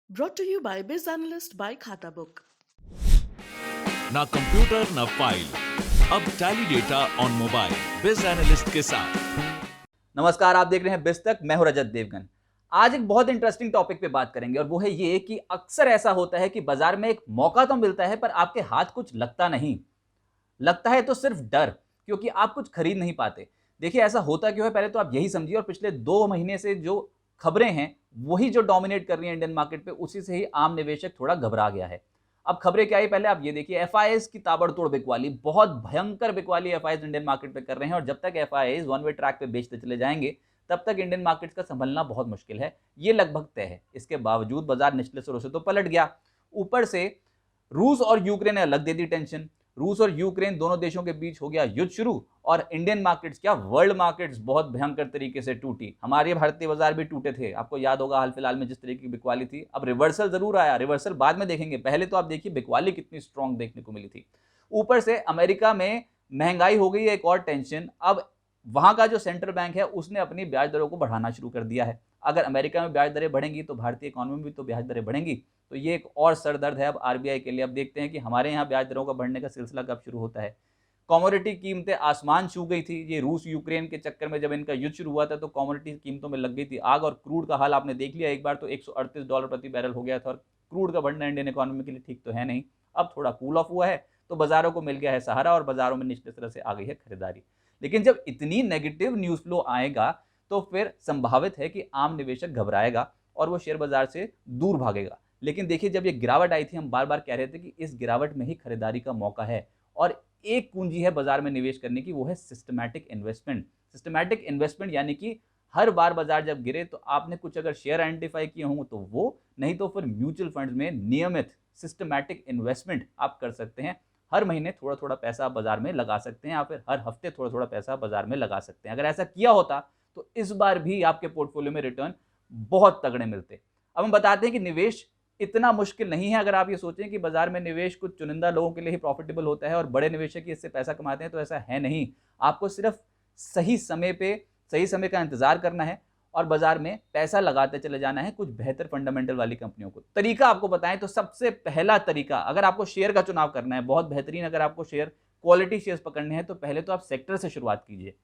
Brought to you by Biz Analyst by Khata Book. ना computer ना file, अब tally data on mobile बिज analyst के साथ। नमस्कार, आप देख रहे हैं बिज तक। मैं हूं रजत देवगन। आज एक बहुत इंटरेस्टिंग टॉपिक पे बात करेंगे और वो है ये कि अक्सर ऐसा होता है कि बाजार में एक मौका तो मिलता है पर आपके हाथ कुछ लगता नहीं। लगता है तो सिर्फ डर, क्योंकि आप कुछ खरीद नहीं पाते। देखिए, ऐसा होता क्यों है पहले तो आप यही समझिए, और पिछले 2 महीने से जो खबरें हैं वही जो डोमिनेट कर रही हैं इंडियन मार्केट पे, उसी से ही आम निवेशक थोड़ा घबरा गया है। अब खबरें क्या आई, पहले आप ये देखिए, एफआईआईज की ताबड़तोड़ बिकवाली, बहुत भयंकर बिकवाली एफआईआईज इंडियन मार्केट पे कर रहे हैं, और जब तक एफआईआईज वन वे ट्रैक पे बेचते चले जाएंगे तब तक इंडियन मार्केट्स का संभलना बहुत मुश्किल है। ये लगभग तय है। इसके बावजूद बाजार निचले स्वरों से तो पलट गया। ऊपर से रूस और यूक्रेन ने अलग दे दी टेंशन। रूस और यूक्रेन दोनों देशों के बीच हो गया युद्ध शुरू, और इंडियन मार्केट्स क्या, वर्ल्ड मार्केट्स बहुत भयंकर तरीके से टूटी। हमारे भारतीय बाजार भी टूटे थे। आपको याद होगा हाल फिलहाल में जिस तरीके की बिकवाली थी। अब रिवर्सल जरूर आया, रिवर्सल बाद में देखेंगे, पहले तो आप देखिए बिकवाली कितनी स्ट्रांग देखने को मिली थी। ऊपर से अमेरिका में महंगाई हो गई है, एक और टेंशन। अब वहां का जो सेंट्रल बैंक है उसने अपनी ब्याज दरों को बढ़ाना शुरू कर दिया है। अगर अमेरिका में ब्याज दरें बढ़ेंगी तो भारतीय इकोनॉमी में भी तो ब्याज दरें बढ़ेंगी। तो ये एक और सरदर्द है अब आरबीआई के लिए। अब देखते हैं कि हमारे यहाँ ब्याज दरों का बढ़ने का सिलसिला कब शुरू होता है। कमोडिटी कीमतें आसमान छू गई थी। ये रूस यूक्रेन के चक्कर में जब इनका युद्ध शुरू हुआ था तो कमोडिटी कीमतों में लग गई थी आग, और क्रूड का हाल आपने देख लिया। एक बार तो $138 प्रति बैरल हो गया था, और क्रूड का बढ़ना इंडियन इकोनॉमी के लिए ठीक तो है नहीं। अब थोड़ा कूल ऑफ हुआ है तो बाजारों को मिल गया है सहारा, और बाजारों में निचले तरह से आ गई है खरीदारी। लेकिन जब इतनी नेगेटिव न्यूज फ्लो आएगा तो फिर संभावित है कि आम निवेशक घबराएगा और वो शेयर बाजार से दूर भागेगा। लेकिन देखिए, जब ये गिरावट आई थी हम बार बार कह रहे थे कि इस गिरावट में ही खरीदारी का मौका है, और एक पूंजी है बाजार में निवेश करने की, वो है सिस्टमैटिक इन्वेस्टमेंट। सिस्टमैटिक इन्वेस्टमेंट यानी कि हर बार बाजार जब गिरे तो आपने कुछ अगर शेयर आइडेंटिफाई किए हों तो वो, नहीं तो फिर म्यूचुअल फंड्स में नियमित सिस्टमैटिक इन्वेस्टमेंट आप कर सकते हैं। हर महीने थोड़ा थोड़ा पैसा आप बाजार में लगा सकते हैं, या फिर हर हफ्ते थोड़ा थोड़ा पैसा बाजार में लगा सकते हैं। अगर ऐसा किया होता तो इस बार भी आपके पोर्टफोलियो में रिटर्न बहुत तगड़े मिलते। अब हम बताते हैं कि निवेश इतना मुश्किल नहीं है। अगर आप ये सोचें कि बाजार में निवेश कुछ चुनिंदा लोगों के लिए ही प्रॉफिटेबल होता है और बड़े निवेशक ही इससे पैसा कमाते हैं, तो ऐसा है नहीं। आपको सिर्फ सही समय पे सही समय का इंतजार करना है और बाजार में पैसा लगाते चले जाना है कुछ बेहतर फंडामेंटल वाली कंपनियों को। तरीका आपको बताएं तो सबसे पहला तरीका, अगर आपको शेयर का चुनाव करना है बहुत बेहतरीन, अगर आपको शेयर क्वालिटी शेयर्स पकड़ने हैं तो पहले तो आप सेक्टर से शुरुआत कीजिए।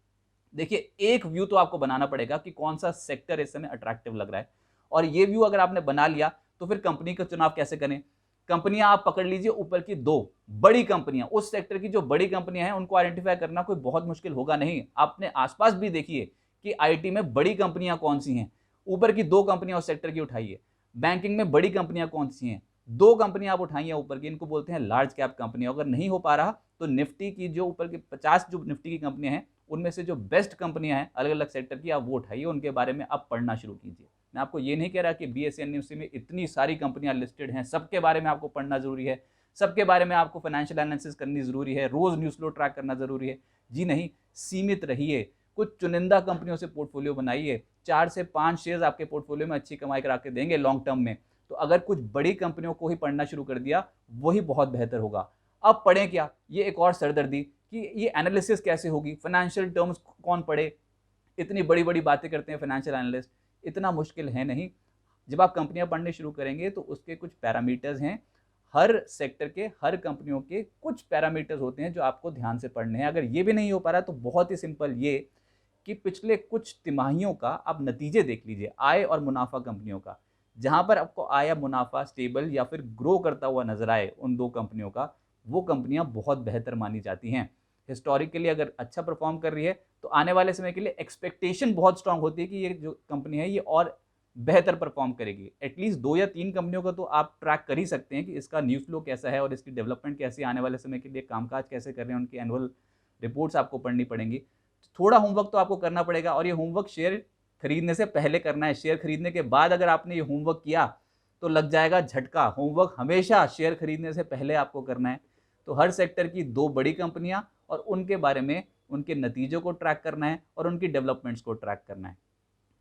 देखिए, एक व्यू तो आपको बनाना पड़ेगा कि कौन सा सेक्टर इस समय अट्रैक्टिव लग रहा है, और ये व्यू अगर आपने बना लिया तो फिर कंपनी का चुनाव कैसे करें। कंपनियां आप पकड़ लीजिए, ऊपर की 2 बड़ी कंपनियां, उस सेक्टर की जो बड़ी कंपनियां हैं उनको आइडेंटिफाई करना कोई बहुत मुश्किल होगा नहीं। अपने आसपास भी देखिए कि आईटी में बड़ी कंपनियां कौन सी हैं, ऊपर की 2 कंपनियां उस सेक्टर की उठाइए। बैंकिंग में बड़ी कंपनियां कौन सी हैं, 2 कंपनियां आप उठाइए ऊपर की, इनको बोलते हैं लार्ज कैप कंपनी। अगर नहीं हो पा रहा तो निफ्टी की जो ऊपर की 50 जो निफ्टी की कंपनियां हैं उनमें से जो बेस्ट कंपनियां हैं अलग अलग सेक्टर की, आप वो उठाइए, उनके बारे में आप पढ़ना शुरू कीजिए। मैं आपको ये नहीं कह रहा कि बीएसई में इतनी सारी कंपनियां लिस्टेड हैं, सबके बारे में आपको पढ़ना जरूरी है, सबके बारे में आपको फाइनेंशियल एनालिसिस करनी जरूरी है, रोज न्यूज फ्लो ट्रैक करना जरूरी है। जी नहीं, सीमित रहिए, कुछ चुनिंदा कंपनियों से पोर्टफोलियो बनाइए। 4 से 5 शेयर्स आपके पोर्टफोलियो में अच्छी कमाई करा के देंगे लॉन्ग टर्म में। तो अगर कुछ बड़ी कंपनियों को ही पढ़ना शुरू कर दिया वही बहुत बेहतर होगा। अब पढ़ें क्या, ये एक और सरदर्दी कि ये एनालिसिस कैसे होगी, फाइनेंशियल टर्म्स कौन पढ़े। इतनी बड़ी बड़ी बातें करते हैं फाइनेंशियल एनालिस्ट, इतना मुश्किल है नहीं। जब आप कंपनियां पढ़ने शुरू करेंगे तो उसके कुछ पैरामीटर्स हैं, हर सेक्टर के हर कंपनियों के कुछ पैरामीटर्स होते हैं जो आपको ध्यान से पढ़ने हैं। अगर ये भी नहीं हो पा रहा तो बहुत ही सिंपल ये कि पिछले कुछ तिमाहियों का आप नतीजे देख लीजिए, आय और मुनाफा कंपनियों का। जहां पर आपको आय या मुनाफा स्टेबल या फिर ग्रो करता हुआ नजर आए उन 2 कंपनियों का, वो कंपनियां बहुत बेहतर मानी जाती हैं। हिस्टोरिकली अगर अच्छा परफॉर्म कर रही है तो आने वाले समय के लिए एक्सपेक्टेशन बहुत स्ट्रांग होती है कि ये जो कंपनी है ये और बेहतर परफॉर्म करेगी। एटलीस्ट 2 या 3 कंपनियों का तो आप ट्रैक कर ही सकते हैं कि इसका न्यूज फ्लो कैसा है और इसकी डेवलपमेंट कैसी, आने वाले समय के लिए कामकाज कैसे कर रहे हैं, उनकी एनुअल रिपोर्ट्स आपको पढ़नी पड़ेंगी। थोड़ा होमवर्क तो आपको करना पड़ेगा, और ये होमवर्क शेयर खरीदने से पहले करना है। शेयर खरीदने के बाद अगर आपने ये होमवर्क किया तो लग जाएगा झटका। होमवर्क हमेशा शेयर खरीदने से पहले आपको करना है। तो हर सेक्टर की 2 बड़ी कंपनियां और उनके बारे में, उनके नतीजों को ट्रैक करना है और उनकी डेवलपमेंट्स को ट्रैक करना है।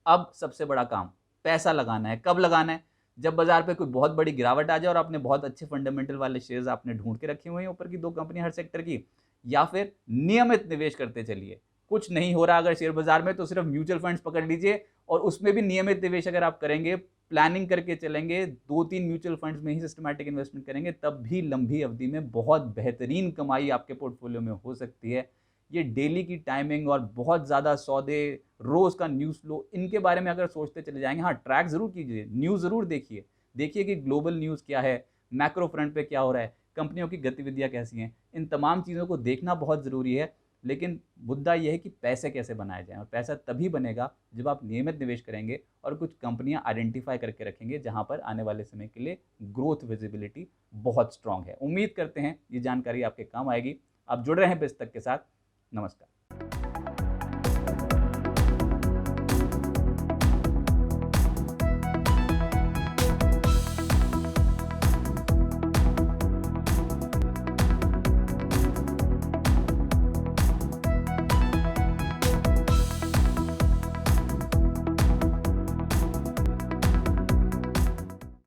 अब सबसे बड़ा काम, पैसा लगाना है। कब लगाना है? जब बाजार पे कोई बहुत बड़ी गिरावट आ जाए और आपने बहुत अच्छे फंडामेंटल वाले शेयर्स आपने ढूंढ के रखे हुए हैं ऊपर की 2 कंपनियां हर सेक्टर की, या फिर नियमित निवेश करते चलिए। कुछ नहीं हो रहा अगर शेयर बाजार में तो सिर्फ म्यूचुअल फंड्स पकड़ लीजिए, और उसमें भी नियमित निवेश अगर आप करेंगे प्लानिंग करके चलेंगे, 2-3 म्यूचुअल फंड्स में ही सिस्टमैटिक इन्वेस्टमेंट करेंगे, तब भी लंबी अवधि में बहुत बेहतरीन कमाई आपके पोर्टफोलियो में हो सकती है। ये डेली की टाइमिंग और बहुत ज़्यादा सौदे, रोज़ का न्यूज़ फ्लो, इनके बारे में अगर सोचते चले जाएंगे, हाँ ट्रैक ज़रूर कीजिए, न्यूज़ ज़रूर देखिए, देखिए कि ग्लोबल न्यूज़ क्या है, मैक्रो फ्रंट पे क्या हो रहा है, कंपनियों की गतिविधियाँ कैसी हैं, इन तमाम चीज़ों को देखना बहुत ज़रूरी है। लेकिन मुद्दा यह है कि पैसे कैसे बनाए जाएं, और पैसा तभी बनेगा जब आप नियमित निवेश करेंगे और कुछ कंपनियां आइडेंटिफाई करके रखेंगे जहां पर आने वाले समय के लिए ग्रोथ विजिबिलिटी बहुत स्ट्रांग है। उम्मीद करते हैं ये जानकारी आपके काम आएगी। आप जुड़ रहे हैं बिस्तक के साथ। नमस्कार।